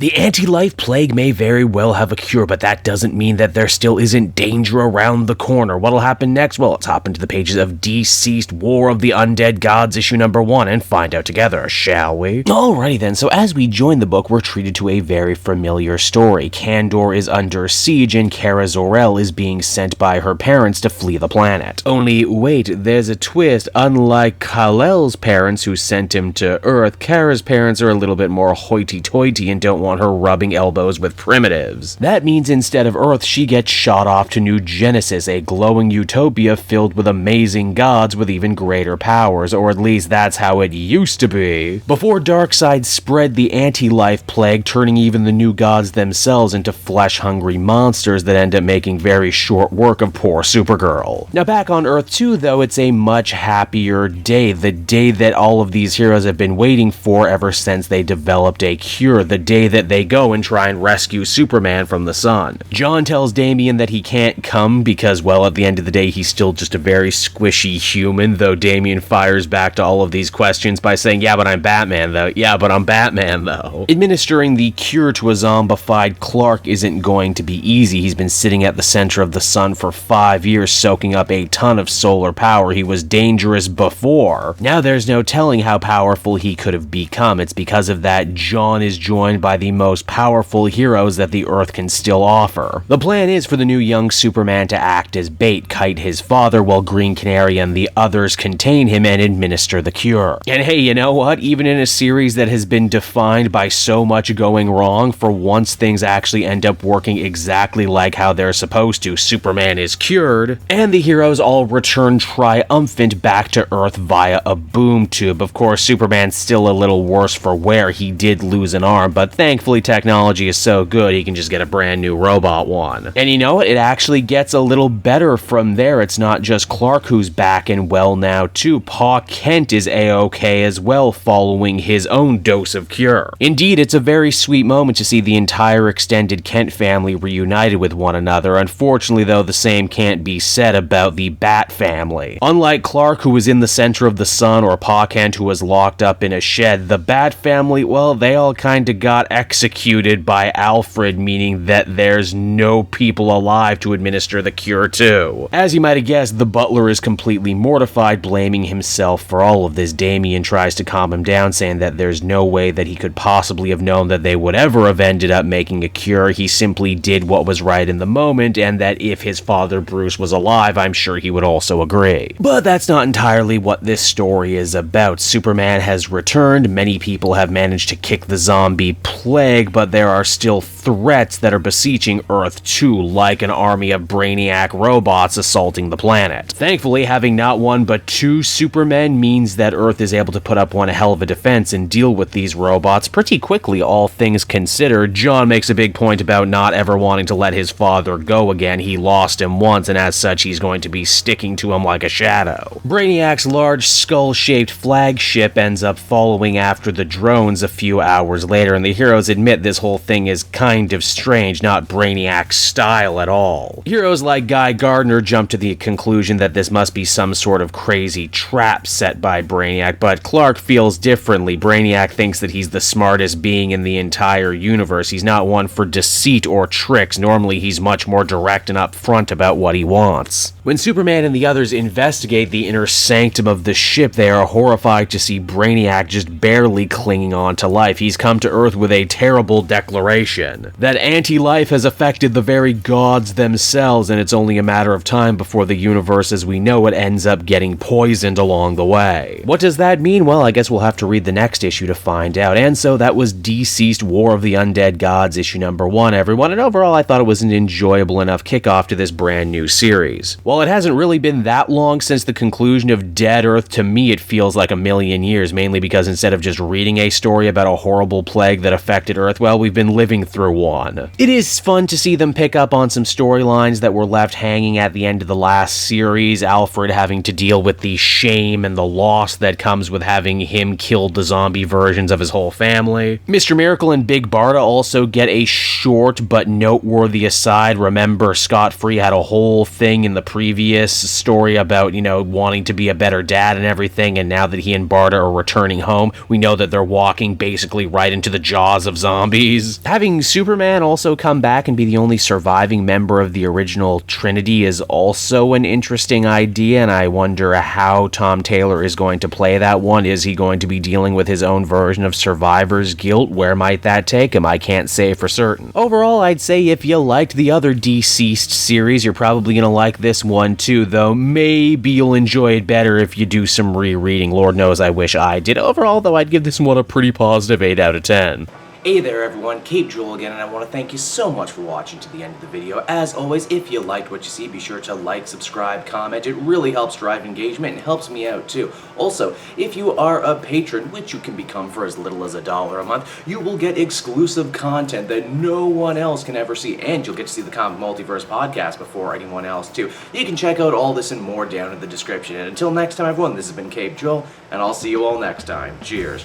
The anti-life plague may very well have a cure, but that doesn't mean that there still isn't danger around the corner. What'll happen next? Well, let's hop into the pages of DCeased, War of the Undead Gods, issue number 1, and find out together, shall we? Alrighty then, so as we join the book, we're treated to a very familiar story. Kandor is under siege, and Kara Zor-El is being sent by her parents to flee the planet. Only, wait, there's a twist. Unlike Kal-El's parents who sent him to Earth, Kara's parents are a little bit more hoity-toity and don't want her rubbing elbows with primitives. That means instead of Earth, she gets shot off to New Genesis, a glowing utopia filled with amazing gods with even greater powers, or at least that's how it used to be. Before Darkseid spread the anti-life plague, turning even the new gods themselves into flesh-hungry monsters that end up making very short work of poor Supergirl. Now back on Earth 2 though, it's a much happier day, the day that all of these heroes have been waiting for ever since they developed a cure, the day that they go and try and rescue Superman from the sun. John tells Damian that he can't come because, well, at the end of the day, he's still just a very squishy human, though Damian fires back to all of these questions by saying, yeah, but I'm Batman, though. Yeah, but I'm Batman, though. Administering the cure to a zombified Clark isn't going to be easy. He's been sitting at the center of the sun for 5 years, soaking up a ton of solar power. He was dangerous before. Now there's no telling how powerful he could have become. It's because of that John is joined by the most powerful heroes that the Earth can still offer. The plan is for the new young Superman to act as bait, kite his father, while Green Canary and the others contain him and administer the cure. And hey, you know what? Even in a series that has been defined by so much going wrong, for once things actually end up working exactly like how they're supposed to. Superman is cured, and the heroes all return triumphant back to Earth via a boom tube. Of course, Superman's still a little worse for wear. He did lose an arm, but thankfully technology is so good he can just get a brand new robot one. And you know what? It actually gets a little better from there. It's not just Clark who's back and well now too. Pa Kent is A-OK as well, following his own dose of cure. Indeed, it's a very sweet moment to see the entire extended Kent family reunited with one another. Unfortunately though, the same can't be said about the Bat family. Unlike Clark, who was in the center of the sun, or Pa Kent, who was locked up in a shed, the Bat family, well, they all kinda got executed by Alfred, meaning that there's no people alive to administer the cure to. As you might have guessed, the butler is completely mortified, blaming himself for all of this. Damian tries to calm him down, saying that there's no way that he could possibly have known that they would ever have ended up making a cure. He simply did what was right in the moment, and that if his father Bruce was alive, I'm sure he would also agree. But that's not entirely what this story is about. Superman has returned, many people have managed to kick the zombie plague, but there are still threats that are besieging Earth 2, like an army of Brainiac robots assaulting the planet. Thankfully, having not one but 2 Supermen means that Earth is able to put up one hell of a defense and deal with these robots pretty quickly, all things considered. John makes a big point about not ever wanting to let his father go again. He lost him once, and as such, he's going to be sticking to him like a shadow. Brainiac's large skull-shaped flagship ends up following after the drones a few hours later, and the heroes admit this whole thing is kind of strange, not Brainiac's style at all. Heroes like Guy Gardner jump to the conclusion that this must be some sort of crazy trap set by Brainiac, but Clark feels differently. Brainiac thinks that he's the smartest being in the entire universe. He's not one for deceit or tricks. Normally, he's much more direct and upfront about what he wants. When Superman and the others investigate the inner sanctum of the ship, they are horrified to see Brainiac just barely clinging on to life. He's come to Earth with a terrible declaration that anti-life has affected the very gods themselves, and it's only a matter of time before the universe as we know it ends up getting poisoned along the way. What does that mean? Well, I guess we'll have to read the next issue to find out. And so that was DCeased, War of the Undead Gods, issue number 1, everyone, and overall I thought it was an enjoyable enough kickoff to this brand new series. While it hasn't really been that long since the conclusion of Dead Earth, to me it feels like a million years, mainly because instead of just reading a story about a horrible plague that affected Earth, well, we've been living through one. It is fun to see them pick up on some storylines that were left hanging at the end of the last series, Alfred having to deal with the shame and the loss that comes with having him kill the zombie versions of his whole family. Mr. Miracle and Big Barda also get a short but noteworthy aside. Remember, Scott Free had a whole thing in the previous story about, you know, wanting to be a better dad and everything, and now that he and Barda are returning home, we know that they're walking basically right into the jaws of zombies. Having Superman also come back and be the only surviving member of the original Trinity is also an interesting idea, and I wonder how Tom Taylor is going to play that one. Is he going to be dealing with his own version of survivor's guilt? Where might that take him? I can't say for certain. Overall, I'd say if you liked the other DCeased series, you're probably going to like this one too, though maybe you'll enjoy it better if you do some rereading. Lord knows I wish I did. Overall, though, I'd give this one a pretty positive 8 out of 10. Hey there everyone, Cape Joel again, and I want to thank you so much for watching to the end of the video. As always, if you liked what you see, be sure to like, subscribe, comment. It really helps drive engagement and helps me out too. Also, if you are a patron, which you can become for as little as $1 a month, you will get exclusive content that no one else can ever see, and you'll get to see the Comic Multiverse podcast before anyone else too. You can check out all this and more down in the description. And until next time everyone, this has been Cape Joel, and I'll see you all next time. Cheers.